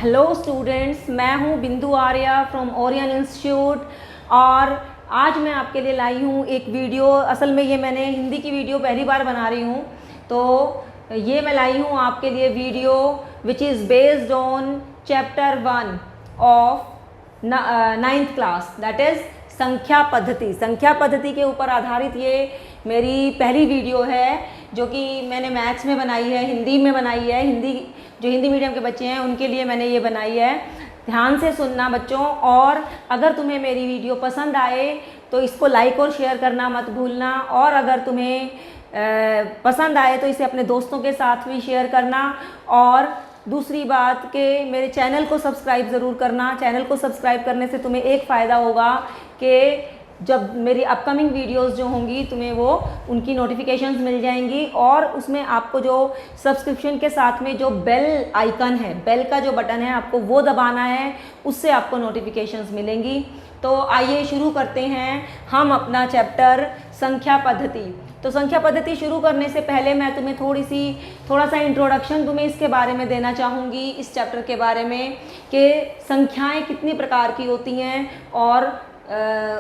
Hello students, मैं हूँ बिंदु आर्या फ्रॉम ओरियन इंस्टीट्यूट और आज मैं आपके लिए लाई हूँ एक वीडियो। असल में ये मैंने हिंदी की वीडियो पहली बार बना रही हूँ, तो ये मैं लाई हूँ आपके लिए video which is based on chapter 1 of 9th class, that is संख्या पद्धति। संख्या पद्धति के ऊपर आधारित ये मेरी पहली वीडियो है जो कि मैंने मैथ्स में बनाई है, हिंदी में बनाई है। जो हिंदी मीडियम के बच्चे हैं उनके लिए मैंने ये बनाई है। ध्यान से सुनना बच्चों, और अगर तुम्हें मेरी वीडियो पसंद आए तो इसको लाइक और शेयर करना मत भूलना, और अगर तुम्हें पसंद आए तो इसे अपने दोस्तों के साथ भी शेयर करना। और दूसरी बात कि मेरे चैनल को सब्सक्राइब ज़रूर करना। चैनल को सब्सक्राइब करने से तुम्हें एक फ़ायदा होगा कि जब मेरी अपकमिंग वीडियोस जो होंगी तुम्हें वो उनकी नोटिफिकेशंस मिल जाएंगी, और उसमें आपको जो सब्सक्रिप्शन के साथ में जो बेल आइकन है, बेल का जो बटन है, आपको वो दबाना है, उससे आपको नोटिफिकेशंस मिलेंगी। तो आइए शुरू करते हैं हम अपना चैप्टर संख्या पद्धति। तो संख्या पद्धति शुरू करने से पहले मैं तुम्हें थोड़ा सा इंट्रोडक्शन तुम्हें इसके बारे में देना चाहूँगी, इस चैप्टर के बारे में कि संख्याएँ कितनी प्रकार की होती हैं और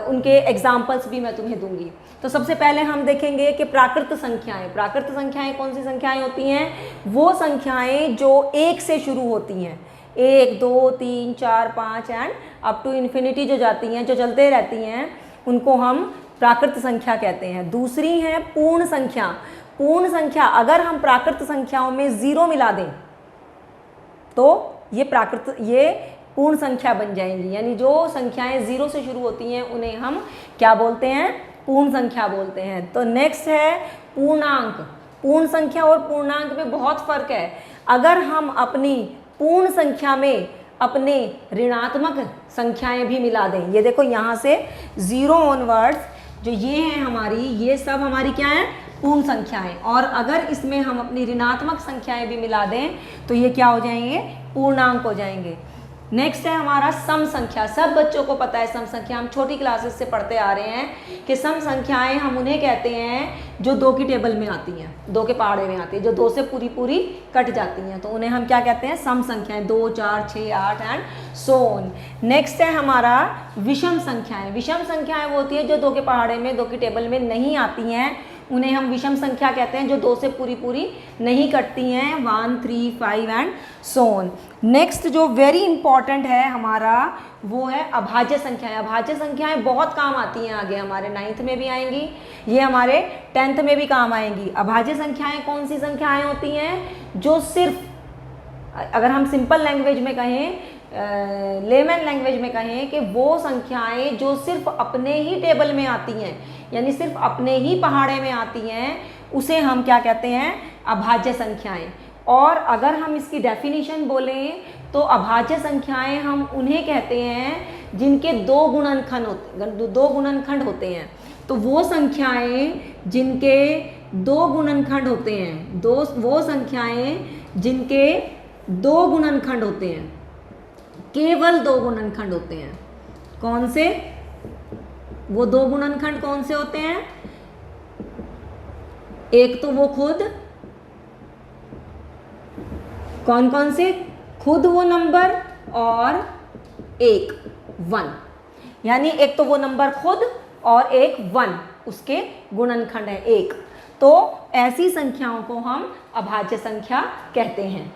उनके एग्जाम्पल्स भी मैं तुम्हें दूंगी। तो सबसे पहले हम देखेंगे कि प्राकृत संख्याएं। प्राकृत संख्याएं कौन सी संख्याएं होती हैं? वो संख्याएं जो 1 से शुरू होती हैं, 1, 2, 3, 4, 5 एंड अप टू इन्फिनिटी जो जाती हैं, जो चलते रहती हैं, उनको हम प्राकृत संख्या कहते हैं। दूसरी है पूर्ण संख्या। पूर्ण संख्या, अगर हम प्राकृत संख्याओं में 0 मिला दें तो ये पूर्ण संख्या बन जाएंगी। यानी जो संख्याएं 0 से शुरू होती हैं उन्हें हम क्या बोलते हैं? पूर्ण संख्या बोलते हैं। तो नेक्स्ट है पूर्णांक। पूर्ण संख्या और पूर्णांक में बहुत फर्क है। अगर हम अपनी पूर्ण संख्या में अपने ऋणात्मक संख्याएं भी मिला दें, ये देखो यहाँ से 0 ऑनवर्ड्स जो ये हैं हमारी, ये सब हमारी क्या है? पूर्ण संख्याएं। और अगर इसमें हम अपनी ऋणात्मक संख्याएं भी मिला दें तो ये क्या हो जाएंगे? पूर्णांक हो जाएंगे। नेक्स्ट है हमारा सम संख्या। सब बच्चों को पता है सम संख्या, हम छोटी क्लासेस से पढ़ते आ रहे हैं कि सम संख्याएं हम उन्हें कहते हैं जो 2 की टेबल में आती हैं, 2 के पहाड़े में आती है, जो 2 से पूरी कट जाती हैं, तो उन्हें हम क्या कहते हैं? सम संख्याएं। 2, 4, 6, 8 एंड सो ऑन। नेक्स्ट है हमारा विषम संख्याएं। विषम संख्याएं वो होती है जो 2 के पहाड़े में, 2 की टेबल में नहीं आती हैं, उन्हें हम विषम संख्या कहते हैं, जो 2 से पूरी नहीं कटती हैं, 1, 3, 5 एंड सो ऑन। नेक्स्ट जो वेरी इंपॉर्टेंट है हमारा, वो है अभाज्य संख्याएं। अभाज्य संख्याएं बहुत काम आती हैं, आगे हमारे 9th में भी आएंगी, ये हमारे 10th में भी काम आएंगी। अभाज्य संख्याएं कौन सी संख्याएं होती हैं? जो सिर्फ, अगर हम सिंपल लैंग्वेज में कहें, लेमन लैंग्वेज में कहें, कि वो संख्याएं जो सिर्फ अपने ही टेबल में आती हैं, यानी सिर्फ अपने ही पहाड़े में आती हैं, उसे हम क्या कहते हैं? अभाज्य संख्याएं। और अगर हम इसकी डेफिनेशन बोलें तो अभाज्य संख्याएं हम उन्हें कहते हैं जिनके 2 गुणनखंड होते हैं। तो वो संख्याएं जिनके 2 गुणनखंड होते हैं, वो संख्याएं जिनके 2 गुणनखंड होते हैं, केवल 2 गुणनखंड होते हैं। कौन से? वो 2 गुणनखंड कौन से होते हैं? एक तो वो खुद, कौन से? खुद वो नंबर, और एक 1। यानी एक तो वो नंबर खुद और एक 1, उसके गुणनखंड है 1। तो ऐसी संख्याओं को हम अभाज्य संख्या कहते हैं।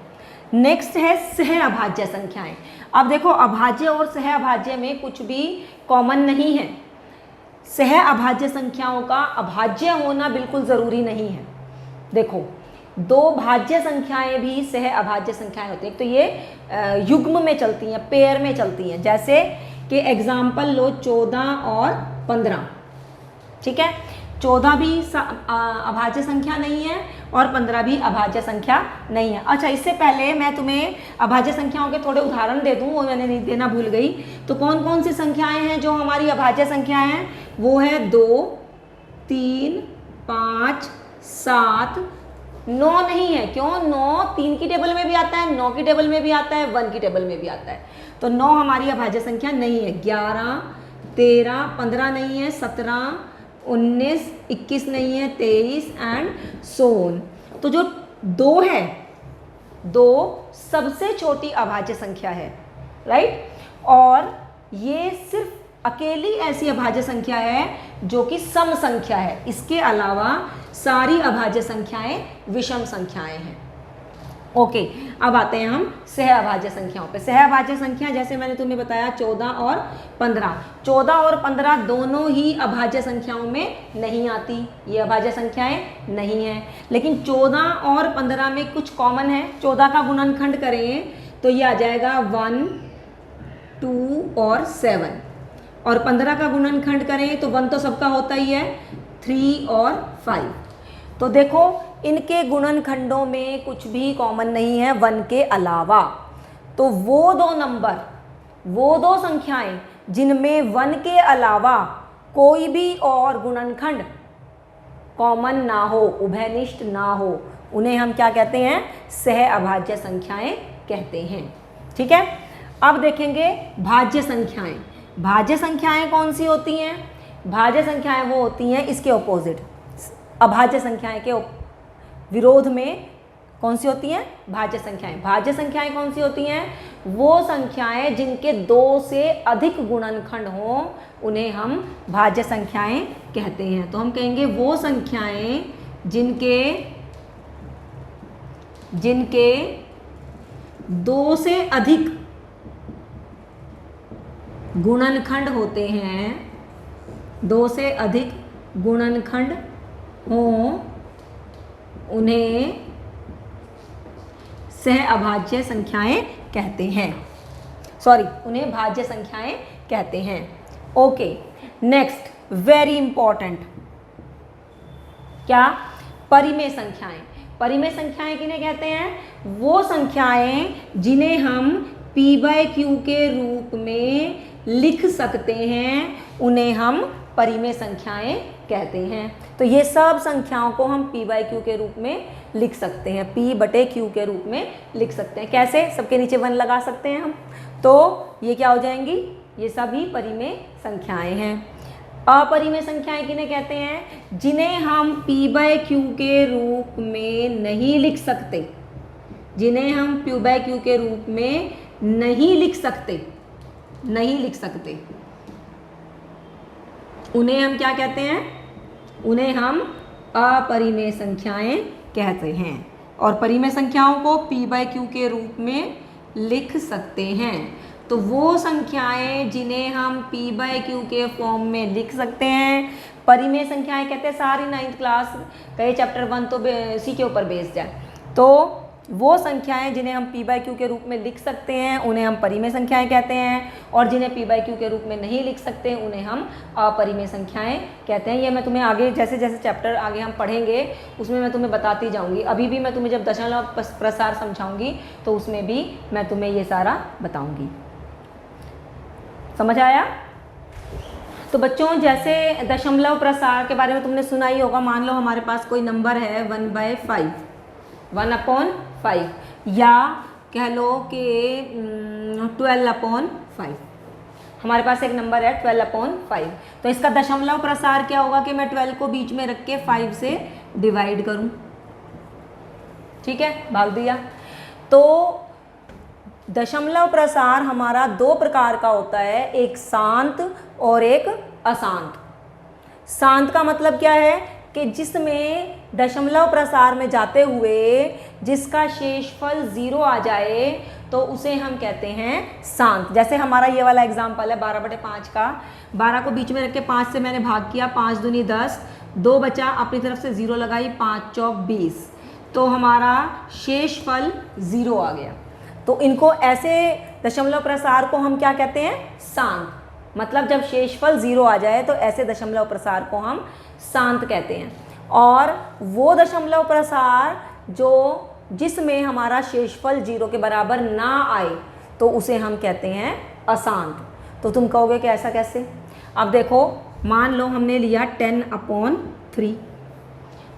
नेक्स्ट है सह अभाज्य संख्याएं। अब देखो, अभाज्य और सह अभाज्य में कुछ भी कॉमन नहीं है। सह अभाज्य संख्याओं का अभाज्य होना बिल्कुल ज़रूरी नहीं है। देखो, 2 भाज्य संख्याएं भी सह अभाज्य संख्याएं होती हैं। तो ये युग्म में चलती हैं, पेयर में चलती हैं। जैसे कि एग्जाम्पल लो, 14 और 15, ठीक है? 14 भी अभाज्य संख्या नहीं है और 15 भी अभाज्य संख्या नहीं है। अच्छा, इससे पहले मैं तुम्हें अभाज्य संख्याओं के थोड़े उदाहरण दे दूँ, वो मैंने नहीं देना भूल गई। तो कौन कौन सी संख्याएं हैं जो हमारी अभाज्य संख्याएं हैं? वो है 2, 3, 5, 7, 9 नहीं है। क्यों? 9 3 की टेबल में भी आता है, 9 की टेबल में भी आता है, 1 की टेबल में भी आता है। तो 9 हमारी अभाज्य संख्या नहीं है। 11, 13, 15 नहीं है, 17, 19, 21 नहीं है, 23 एंड सो ऑन। तो जो 2 है 2 सबसे छोटी अभाज्य संख्या है, राइट। और ये सिर्फ अकेली ऐसी अभाज्य संख्या है जो कि सम संख्या है, इसके अलावा सारी अभाज्य संख्याएं विषम संख्याएं हैं। ओके, अब आते हैं हम सह अभाज्य संख्याओं पे। सह अभाज्य संख्या जैसे मैंने तुम्हें बताया 14 और 15। 14 और 15 दोनों ही अभाज्य संख्याओं में नहीं आती, ये अभाज्य संख्याएं नहीं हैं। लेकिन 14 और 15 में कुछ कॉमन है। 14 का गुणनखंड करें तो ये आ जाएगा 1, 2 और 7, और 15 का गुणनखंड करें तो 1 तो सबका होता ही है, 3 और 5। तो देखो इनके गुणनखंडों में कुछ भी कॉमन नहीं है 1 के अलावा। तो वो दो नंबर, वो दो संख्याएं जिनमें 1 के अलावा कोई भी और गुणनखंड कॉमन ना हो, उभयनिष्ठ ना हो, उन्हें हम क्या कहते हैं? सह अभाज्य संख्याएं कहते हैं। ठीक है, अब देखेंगे भाज्य संख्याएं। भाज्य संख्याएं कौन सी होती हैं? भाज्य संख्याएं वो होती हैं इसके ऑपोजिट, अभाज्य संख्याएं के विरोध में कौन सी होती हैं? भाज्य संख्याएं। भाज्य संख्याएं कौन सी होती हैं? वो संख्याएं जिनके 2 से अधिक गुणनखंड हों, उन्हें हम भाज्य संख्याएं कहते हैं। तो हम कहेंगे वो संख्याएं जिनके 2 से अधिक गुणनखंड होते हैं, 2 से अधिक गुणनखंड हों, उन्हें सह अभाज्य संख्याएं कहते हैं। उन्हें भाज्य संख्याएं कहते हैं। ओके, नेक्स्ट वेरी इंपॉर्टेंट, क्या? परिमेय संख्याएं। परिमेय संख्याएं किन्हें कहते हैं? वो संख्याएं जिन्हें हम p/q के रूप में लिख सकते हैं, उन्हें हम परिमेय संख्याएं कहते हैं। तो ये सब संख्याओं को हम p/q के रूप में लिख सकते हैं, p/q के रूप में लिख सकते हैं। कैसे? सबके नीचे 1 लगा सकते हैं हम, तो ये क्या हो जाएंगी? ये सभी परिमेय संख्याएं हैं। अपरिमेय संख्याएं किन्हें कहते हैं? जिन्हें हम p/q के रूप में नहीं लिख सकते, जिन्हें हम p/q के रूप में नहीं लिख सकते, उन्हें हम क्या कहते हैं? उन्हें हम अपरिमेय संख्याएं कहते हैं। और परिमेय संख्याओं को p/q के रूप में लिख सकते हैं। तो वो संख्याएं जिन्हें हम p/q के फॉर्म में लिख सकते हैं, परिमेय संख्याएं कहते हैं। सारी 9th क्लास कहे चैप्टर 1 तो इसी के ऊपर बेस्ड है। तो वो संख्याएं जिन्हें हम p/q के रूप में लिख सकते हैं, उन्हें हम परिमेय संख्याएं कहते हैं। और जिन्हें p/q के रूप में नहीं लिख सकते, उन्हें हम अपरिमेय संख्याएं कहते हैं। ये मैं तुम्हें आगे जैसे जैसे चैप्टर आगे हम पढ़ेंगे उसमें मैं तुम्हें बताती जाऊंगी। अभी भी मैं तुम्हें जब दशमलव प्रसार समझाऊंगी तो उसमें भी मैं तुम्हें ये सारा बताऊंगी। समझ आया? तो बच्चों, जैसे दशमलव प्रसार के बारे में तुमने सुना ही होगा। मान लो हमारे पास कोई नंबर है 1/5, 1/5, या कह लो कि 12/5। हमारे पास एक नंबर है 12/5। तो इसका दशमलव प्रसार क्या होगा कि मैं 12 को बीच में रख के 5 से डिवाइड करूं। ठीक है, भाग दिया। तो दशमलव प्रसार हमारा 2 प्रकार का होता है, एक शांत और एक अशांत। शांत का मतलब क्या है कि जिसमें दशमलव प्रसार में जाते हुए जिसका शेषफल 0 आ जाए तो उसे हम कहते हैं शांत। जैसे हमारा ये वाला एग्जाम्पल है 12/5 का। 12 को बीच में रख के 5 से मैंने भाग किया, 5 दूनी 10, 2 बचा, अपनी तरफ से 0 लगाई, 5 चौक 20, तो हमारा शेषफल 0 आ गया। तो इनको ऐसे दशमलव प्रसार को हम क्या कहते हैं? शांत। मतलब जब शेषफल 0 आ जाए तो ऐसे दशमलव प्रसार को हम शांत कहते हैं। और वो दशमलव प्रसार जिसमें हमारा शेषफल 0 के बराबर ना आए तो उसे हम कहते हैं अशांत। तो तुम कहोगे कि ऐसा कैसे? अब देखो, मान लो हमने लिया 10/3,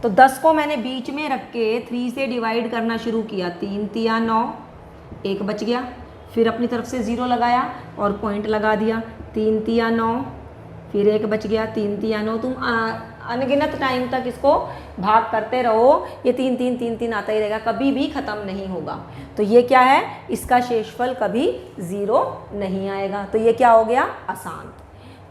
तो 10 को मैंने बीच में रख के 3 से डिवाइड करना शुरू किया। 3 तिया 9, 1 बच गया, फिर अपनी तरफ से 0 लगाया और पॉइंट लगा दिया। 3 तिया 9, फिर 1 बच गया, 3 तिया 9। तुम अनगिनत टाइम तक इसको भाग करते रहो, ये 3 3 3 3 आता ही रहेगा, कभी भी ख़त्म नहीं होगा। तो ये क्या है, इसका शेषफल कभी 0 नहीं आएगा। तो ये क्या हो गया, अशांत।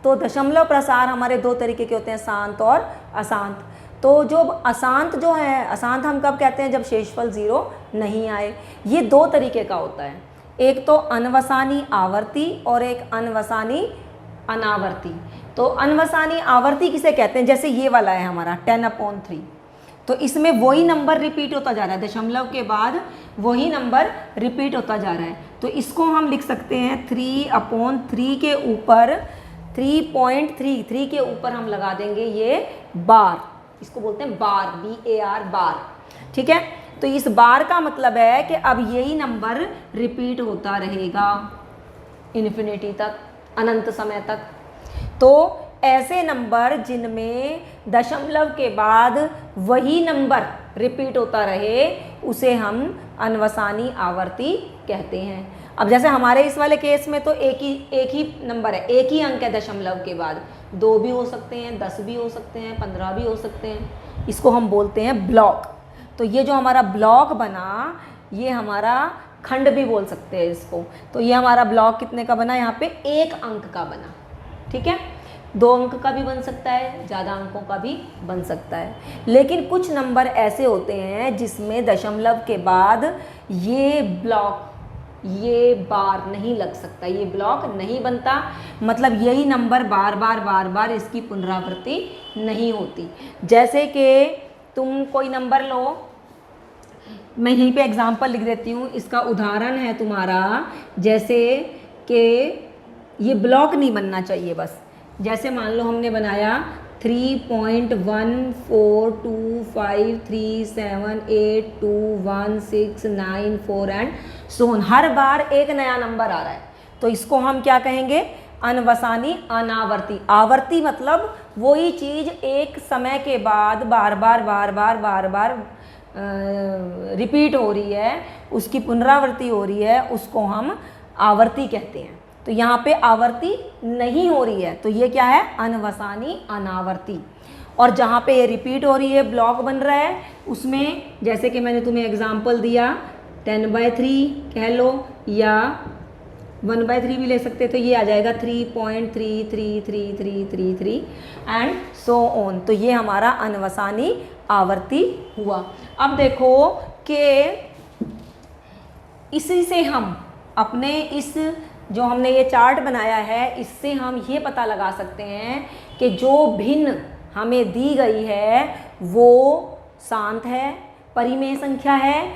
तो दशमलव प्रसार हमारे 2 तरीके के होते हैं, शांत और अशांत। तो जो अशांत जो है, अशांत हम कब कहते हैं, जब शेषफल 0 नहीं आए। ये 2 तरीके का होता है, एक तो अनवसानी आवर्ती और एक अनवसानी अनावर्ती। तो अनवसानी आवर्ती किसे कहते हैं, जैसे ये वाला है हमारा 10/3, तो इसमें वही नंबर रिपीट होता जा रहा है, दशमलव के बाद वही नंबर रिपीट होता जा रहा है। तो इसको हम लिख सकते हैं 3/3 के ऊपर 3.33 के ऊपर हम लगा देंगे ये बार, इसको बोलते हैं बार, BAR बार, ठीक है। तो इस बार का मतलब है कि अब यही नंबर रिपीट होता रहेगा इन्फिनिटी तक, अनंत समय तक। तो ऐसे नंबर जिनमें दशमलव के बाद वही नंबर रिपीट होता रहे उसे हम अनवसानी आवर्ती कहते हैं। अब जैसे हमारे इस वाले केस में तो एक ही नंबर है, एक ही अंक है दशमलव के बाद, 2 भी हो सकते हैं, 10 भी हो सकते हैं, 15 भी हो सकते हैं, इसको हम बोलते हैं ब्लॉक। तो ये जो हमारा ब्लॉक बना, ये हमारा खंड भी बोल सकते हैं इसको। तो ये हमारा ब्लॉक कितने का बना, यहाँ पे 1 अंक का बना, ठीक है। 2 अंक का भी बन सकता है, ज़्यादा अंकों का भी बन सकता है। लेकिन कुछ नंबर ऐसे होते हैं जिसमें दशमलव के बाद ये ब्लॉक, ये बार नहीं लग सकता, ये ब्लॉक नहीं बनता, मतलब यही नंबर बार बार इसकी पुनरावृत्ति नहीं होती। जैसे कि तुम कोई नंबर लो, मैं यहीं पे एग्जाम्पल लिख देती हूँ, इसका उदाहरण है तुम्हारा, जैसे कि ये ब्लॉक नहीं बनना चाहिए बस। जैसे मान लो हमने बनाया 3.14253782169 एंड सो ऑन, हर बार एक नया नंबर आ रहा है, तो इसको हम क्या कहेंगे, अनवसानी अनावर्ती। आवर्ती मतलब वही चीज़ एक समय के बाद बार बार रिपीट हो रही है, उसकी पुनरावृत्ति हो रही है, उसको हम आवर्ती कहते हैं। तो यहाँ पे आवर्ती नहीं हो रही है, तो ये क्या है, अनवसानी अनावर्ती। और जहाँ पे ये रिपीट हो रही है, ब्लॉक बन रहा है, उसमें जैसे कि मैंने तुम्हें एग्जांपल दिया 10/3 कह लो या 1/3 भी ले सकते, तो ये आ जाएगा 3.333333 एंड सो ऑन। तो ये हमारा अनवसानी आवर्ती हुआ। अब देखो कि इसी से हम अपने इस जो हमने ये चार्ट बनाया है, इससे हम ये पता लगा सकते हैं कि जो भिन्न हमें दी गई है वो शांत है, परिमेय संख्या है,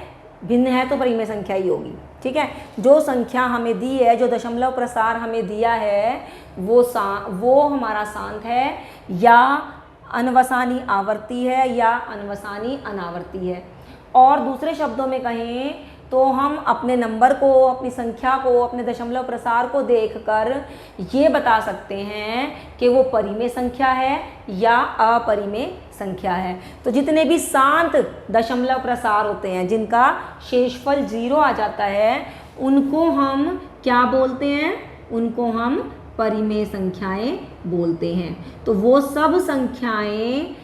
भिन्न है तो परिमेय संख्या ही होगी, ठीक है। जो संख्या हमें दी है, जो दशमलव प्रसार हमें दिया है, वो हमारा शांत है या अनवसानी आवर्ती है या अनवसानी अनावर्ती है। और दूसरे शब्दों में कहें तो हम अपने नंबर को, अपनी संख्या को, अपने दशमलव प्रसार को देखकर ये बता सकते हैं कि वो परिमेय संख्या है या अपरिमेय संख्या है। तो जितने भी शांत दशमलव प्रसार होते हैं, जिनका शेषफल 0 आ जाता है, उनको हम क्या बोलते हैं, उनको हम परिमेय संख्याएं बोलते हैं। तो वो सब संख्याएं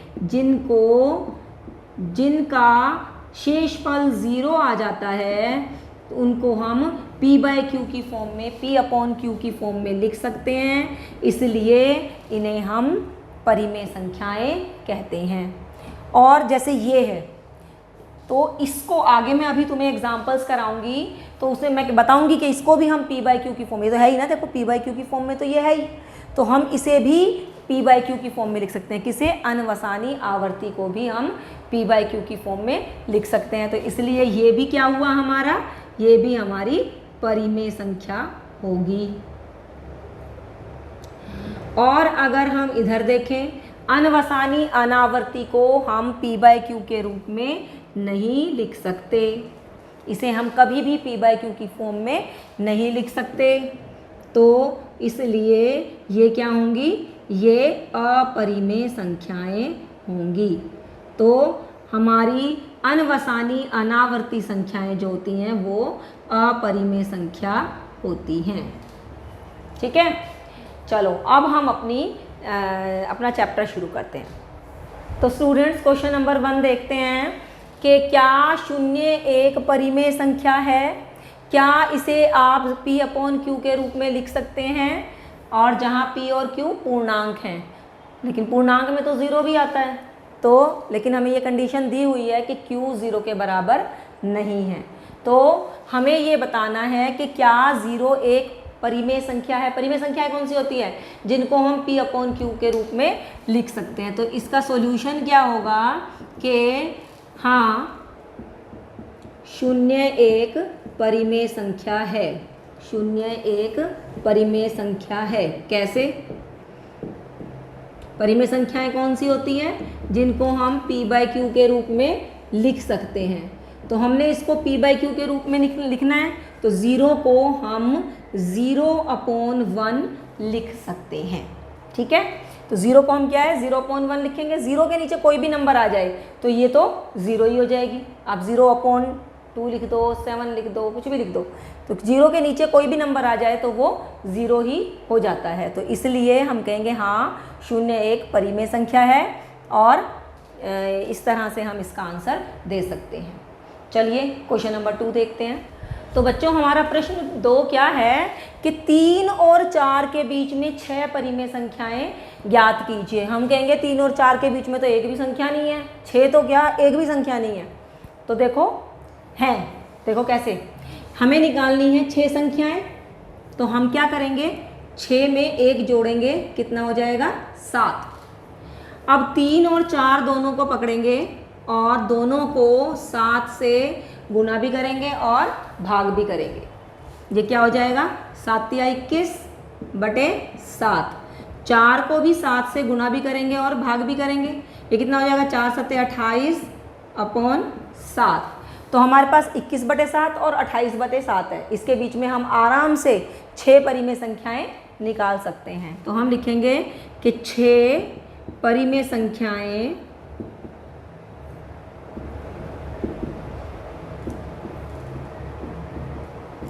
जिनका शेषफल 0 आ जाता है, तो उनको हम P/Q की फॉर्म में, P/Q की फॉर्म में लिख सकते हैं, इसलिए इन्हें हम परिमेय संख्याएं कहते हैं। और जैसे ये है, तो इसको आगे मैं अभी तुम्हें एग्जांपल्स कराऊंगी, तो उसे मैं बताऊंगी कि इसको भी हम P/Q की फॉर्म में, तो है ही ना, देखो P/Q की फॉर्म में तो ये है ही, तो हम इसे भी P/Q की फॉर्म में लिख सकते हैं। किसे, अनवसानी आवर्ती को भी हम P/Q की फॉर्म में लिख सकते हैं। तो इसलिए ये भी क्या हुआ हमारा, ये भी हमारी परिमेय संख्या होगी। और अगर हम इधर देखें, अनवसानी अनावर्ती को हम P/Q के रूप में नहीं लिख सकते, इसे हम कभी भी P/Q की फॉर्म में नहीं लिख सकते। तो इसलिए ये क्या होंगी, ये अपरिमेय संख्याएं होंगी। तो हमारी अनवसानी अनावर्ती संख्याएं जो होती हैं वो अपरिमेय संख्या होती हैं, ठीक है। चलो अब हम अपना चैप्टर शुरू करते हैं। तो स्टूडेंट्स क्वेश्चन नंबर 1 देखते हैं कि क्या 0 एक परिमेय संख्या है, क्या इसे आप P/Q के रूप में लिख सकते हैं, और जहाँ P और Q पूर्णांक हैं, लेकिन पूर्णांक में तो 0 भी आता है, तो लेकिन हमें ये कंडीशन दी हुई है कि Q 0 के बराबर नहीं है। तो हमें ये बताना है कि क्या 0 एक परिमेय संख्या है। परिमेय संख्याएं कौन सी होती है, जिनको हम P/Q के रूप में लिख सकते हैं। तो इसका सॉल्यूशन क्या होगा कि हाँ 0 एक परिमेय संख्या है, 0 एक परिमेय संख्या है। कैसे? परिमेय संख्याएं कौन सी होती हैं, जिनको हम P/Q के रूप में लिख सकते हैं। तो हमने इसको P/Q के रूप में लिखना है, तो 0 को हम 0/1 लिख सकते हैं। ठीक है, तो 0 को हम क्या है 0/1 लिखेंगे। 0 के नीचे कोई भी नंबर आ जाए तो ये तो 0 ही हो जाएगी। आप 0/2 लिख दो, 7 लिख दो, कुछ भी लिख दो, तो 0 के नीचे कोई भी नंबर आ जाए तो वो 0 ही हो जाता है। तो इसलिए हम कहेंगे हाँ 0 एक परिमेय संख्या है, और इस तरह से हम इसका आंसर दे सकते हैं। चलिए क्वेश्चन नंबर 2 देखते हैं। तो बच्चों हमारा प्रश्न 2 क्या है कि 3 और 4 के बीच में 6 परिमेय संख्याएं ज्ञात कीजिए। हम कहेंगे 3 और 4 के बीच में तो एक भी संख्या नहीं है, 6 तो क्या एक भी संख्या नहीं है। तो देखो हैं, देखो कैसे हमें निकालनी है 6 संख्याएं। तो हम क्या करेंगे, 6 में 1 जोड़ेंगे, कितना हो जाएगा 7। अब 3 और 4 दोनों को पकड़ेंगे और दोनों को 7 से गुना भी करेंगे और भाग भी करेंगे। ये क्या हो जाएगा 7 या 21 बटे 7। 4 को भी 7 से गुना भी करेंगे और भाग भी करेंगे। ये कितना हो जाएगा 4 7 28/7। तो हमारे पास 21 बटे 7 और 28 बटे 7 है। इसके बीच में हम आराम से 6 परिमेय संख्याएं निकाल सकते हैं। तो हम लिखेंगे कि 6 परिमेय संख्याएं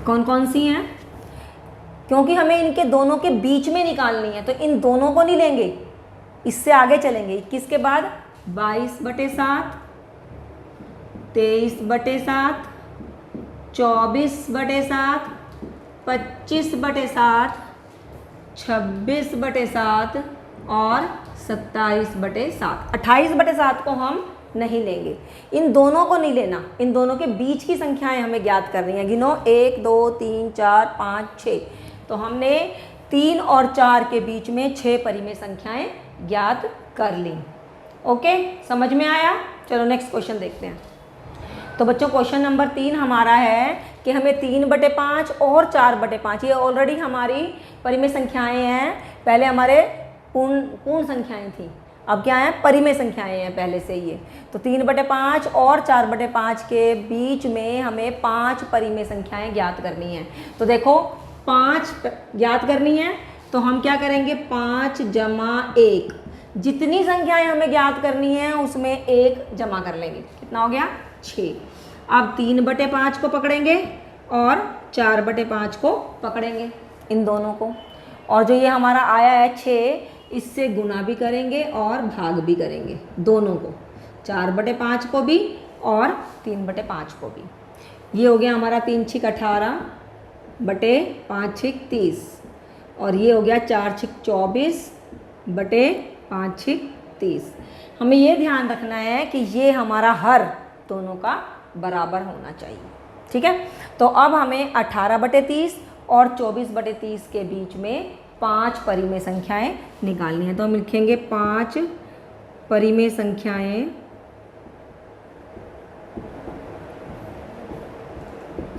कौन कौन सी हैं, क्योंकि हमें इनके दोनों के बीच में निकालनी है, तो इन दोनों को नहीं लेंगे, इससे आगे चलेंगे। 21 के बाद 22 बटे 7, 23 बटे 7, 24 बटे 7, 25 बटे 7, 26 बटे 7 और 27 बटे 7। 28 बटे 7 को हम नहीं लेंगे, इन दोनों को नहीं लेना, इन दोनों के बीच की संख्याएं हमें ज्ञात करनी है। गिनो 1 2 3 4 5 6। तो हमने 3 और 4 के बीच में 6 परिमेय संख्याएं ज्ञात कर ली। ओके, समझ में आया? चलो नेक्स्ट क्वेश्चन देखते हैं। तो बच्चों क्वेश्चन नंबर 3 हमारा है कि हमें 3 बटे 5 और 4 बटे 5, ये ऑलरेडी हमारी परिमेय संख्याएं हैं। पहले हमारे पूर्ण संख्याएं थी, अब क्या है परिमेय संख्याएं हैं पहले से ये। तो 3 बटे 5 और 4 बटे 5 के बीच में हमें 5 परिमेय संख्याएं ज्ञात करनी है। तो देखो 5 ज्ञात करनी है, तो हम क्या करेंगे 5 जमा 1, जितनी संख्याएं हमें ज्ञात करनी है उसमें 1 जमा कर लेंगे। कितना हो गया 6। अब 3 बटे 5 को पकड़ेंगे और 4 बटे 5 को पकड़ेंगे, इन दोनों को, और जो ये हमारा आया है 6, इससे गुना भी करेंगे और भाग भी करेंगे दोनों को, 4 बटे 5 को भी और 3 बटे 5 को भी। ये हो गया हमारा 3 छिक 18 बटे 5 छिक 30, और ये हो गया 4 छिक 24 बटे 5 छिक 30। हमें ये ध्यान रखना है कि ये हमारा हर दोनों का बराबर होना चाहिए। ठीक है, तो अब हमें 18 बटे 30 और 24 बटे 30 के बीच में 5 परिमेय संख्याएं निकालनी है। तो हम लिखेंगे 5 परिमेय संख्याएं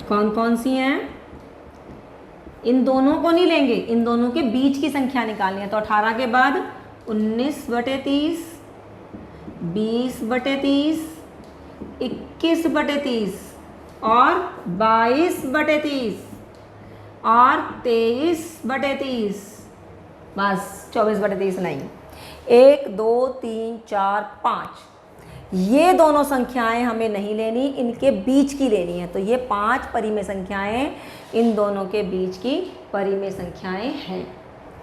कौन कौन सी हैं, इन दोनों को नहीं लेंगे, इन दोनों के बीच की संख्या निकालनी है। तो 18 के बाद 19 बटे 30, 20 बटे 30, 21 बटे 30 और 22 बटे 30 और 23 बटे 30, बस 24 बटे 30 नहीं। 1 2 3 4 5, ये दोनों संख्याएं हमें नहीं लेनी, इनके बीच की लेनी है। तो ये 5 परिमेय संख्याएं इन दोनों के बीच की परिमेय संख्याएं हैं।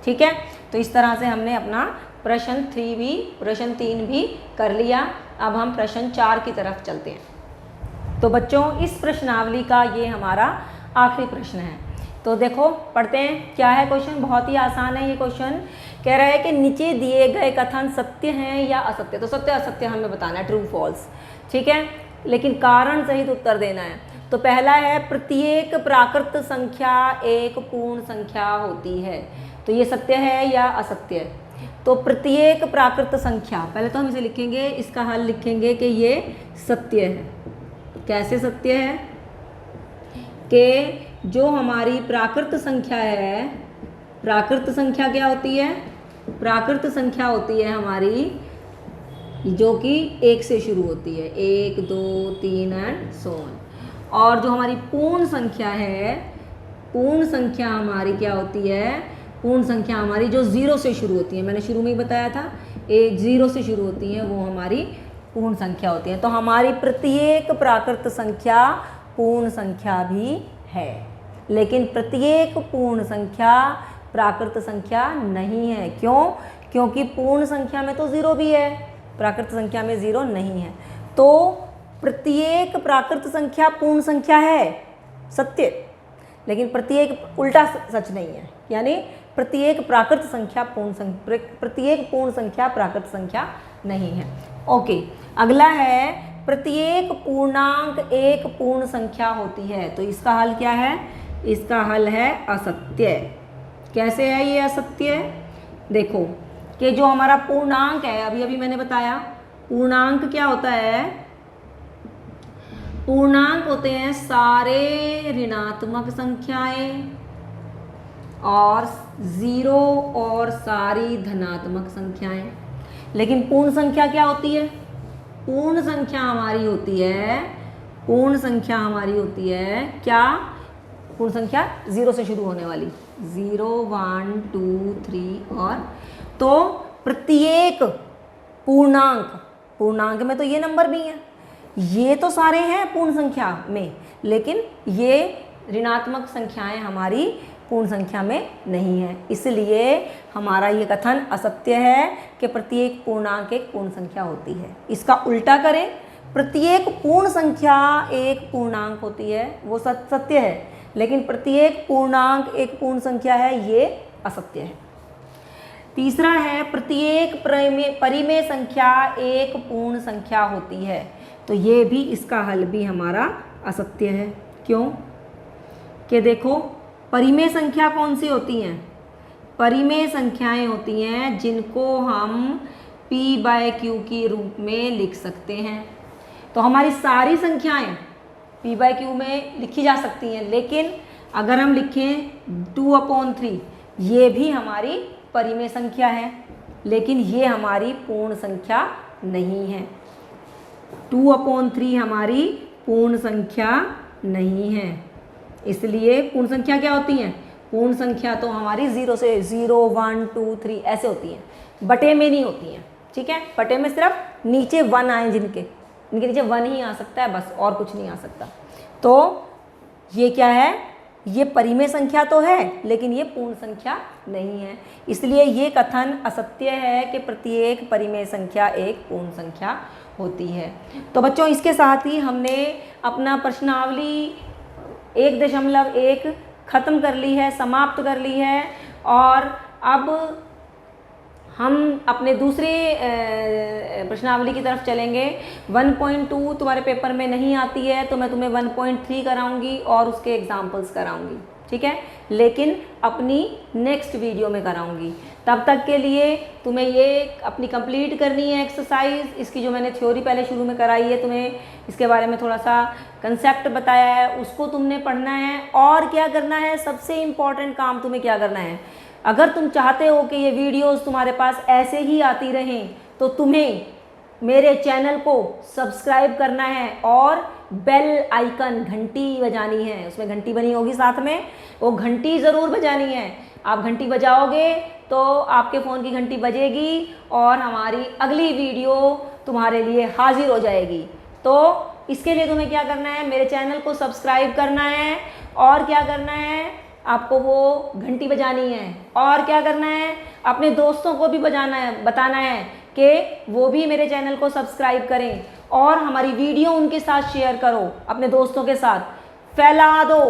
ठीक है, तो इस तरह से हमने अपना प्रश्न 3 भी कर लिया। अब हम प्रश्न 4 की तरफ चलते हैं। तो बच्चों इस प्रश्नावली का ये हमारा आखिरी प्रश्न है। तो देखो पढ़ते हैं क्या है क्वेश्चन। बहुत ही आसान है ये क्वेश्चन। कह रहा है कि नीचे दिए गए कथन सत्य हैं या असत्य। तो सत्य असत्य हमें बताना है, ट्रू फॉल्स, ठीक है, लेकिन कारण सहित उत्तर देना है। तो पहला है प्रत्येक प्राकृत संख्या एक पूर्ण संख्या होती है। तो ये सत्य है या असत्य है? तो प्रत्येक प्राकृत संख्या, पहले तो हम इसे लिखेंगे, इसका हल लिखेंगे कि ये सत्य है। कैसे सत्य है? कि जो हमारी प्राकृत संख्या है, प्राकृत संख्या क्या होती है? प्राकृत संख्या होती है हमारी जो कि 1 से शुरू होती है, 1 2 3 एंड सो ऑन। और जो हमारी पूर्ण संख्या है, पूर्ण संख्या हमारी क्या होती है? पूर्ण संख्या हमारी जो 0 से शुरू होती है, मैंने शुरू में ही बताया था, 0 से शुरू होती है, वो हमारी पूर्ण संख्या होती है। तो हमारी प्रत्येक प्राकृत संख्या पूर्ण संख्या भी है, लेकिन प्रत्येक पूर्ण संख्या प्राकृत संख्या नहीं है। क्यों? क्योंकि पूर्ण संख्या में तो 0 भी है, प्राकृत संख्या में 0 नहीं है। तो प्रत्येक प्राकृत संख्या पूर्ण संख्या है, सत्य, लेकिन प्रत्येक उल्टा सच नहीं है। यानी प्रत्येक प्राकृत संख्या प्रत्येक पूर्ण संख्या प्राकृत संख्या नहीं है। ओके, अगला है प्रत्येक पूर्णांक एक पूर्ण संख्या होती है। तो इसका हल क्या है? इसका हल है असत्य। कैसे है ये असत्य? देखो कि जो हमारा पूर्णांक है, अभी अभी मैंने बताया पूर्णांक क्या होता है? पूर्णांक होते हैं सारे ऋणात्मक संख्याएं और 0 और सारी धनात्मक संख्याएं। लेकिन पूर्ण संख्या क्या होती है? पूर्ण संख्या हमारी होती है, पूर्ण संख्या हमारी होती है क्या? पूर्ण संख्या 0 से शुरू होने वाली, 0 1 2 3 और तो प्रत्येक पूर्णांक, पूर्णांक में तो ये नंबर भी हैं, ये तो सारे हैं पूर्ण संख्या में, लेकिन ये ऋणात्मक संख्याएं हमारी पूर्ण संख्या में नहीं है। इसलिए हमारा ये कथन असत्य है कि प्रत्येक पूर्णांक एक पूर्ण संख्या होती है। इसका उल्टा करें, प्रत्येक पूर्ण संख्या एक पूर्णांक होती है, वो सत्य है, लेकिन प्रत्येक पूर्णांक एक पूर्ण संख्या है, ये असत्य है। तीसरा है प्रत्येक परिमेय संख्या एक पूर्ण संख्या होती है। तो ये भी, इसका हल भी हमारा असत्य है। क्यों? कि देखो परिमेय संख्या कौन सी होती हैं? परिमेय संख्याएं होती हैं जिनको हम p/q के रूप में लिख सकते हैं। तो हमारी सारी संख्याएं p/q में लिखी जा सकती हैं, लेकिन अगर हम लिखें 2/3, ये भी हमारी परिमेय संख्या है, लेकिन ये हमारी पूर्ण संख्या नहीं है। 2/3 हमारी पूर्ण संख्या नहीं है। इसलिए पूर्ण संख्या क्या होती हैं? पूर्ण संख्या तो हमारी 0 से 0 1 2 3 ऐसे होती हैं, बटे में नहीं होती हैं, ठीक है। बटे में सिर्फ नीचे 1 आए, इनके नीचे 1 ही आ सकता है, बस और कुछ नहीं आ सकता। तो ये क्या है? ये परिमेय संख्या तो है, लेकिन ये पूर्ण संख्या नहीं है। इसलिए ये कथन असत्य है कि प्रत्येक परिमेय संख्या एक पूर्ण संख्या होती है। तो बच्चों इसके साथ ही हमने अपना प्रश्नावली 1.1 ख़त्म कर ली है, समाप्त कर ली है। और अब हम अपने दूसरे प्रश्नावली की तरफ चलेंगे। 1.2 तुम्हारे पेपर में नहीं आती है, तो मैं तुम्हें 1.3 कराऊंगी और उसके एग्जाम्पल्स कराऊंगी, ठीक है, लेकिन अपनी नेक्स्ट वीडियो में कराऊंगी। तब तक के लिए तुम्हें ये अपनी कंप्लीट करनी है एक्सरसाइज। इसकी जो मैंने थ्योरी पहले शुरू में कराई है, तुम्हें इसके बारे में थोड़ा सा कंसेप्ट बताया है, उसको तुमने पढ़ना है। और क्या करना है? सबसे इम्पॉर्टेंट काम तुम्हें क्या करना है? अगर तुम चाहते हो कि ये वीडियोस तुम्हारे पास ऐसे ही आती रहें, तो तुम्हें मेरे चैनल को सब्सक्राइब करना है और बेल आइकन, घंटी बजानी है, उसमें घंटी बनी होगी साथ में, वो घंटी ज़रूर बजानी है। आप घंटी बजाओगे तो आपके फ़ोन की घंटी बजेगी और हमारी अगली वीडियो तुम्हारे लिए हाजिर हो जाएगी। तो इसके लिए तुम्हें क्या करना है? मेरे चैनल को सब्सक्राइब करना है और क्या करना है? आपको वो घंटी बजानी है और क्या करना है, अपने दोस्तों को भी बजाना है, बताना है कि वो भी मेरे चैनल को सब्सक्राइब करें और हमारी वीडियो उनके साथ शेयर करो, अपने दोस्तों के साथ फैला दो।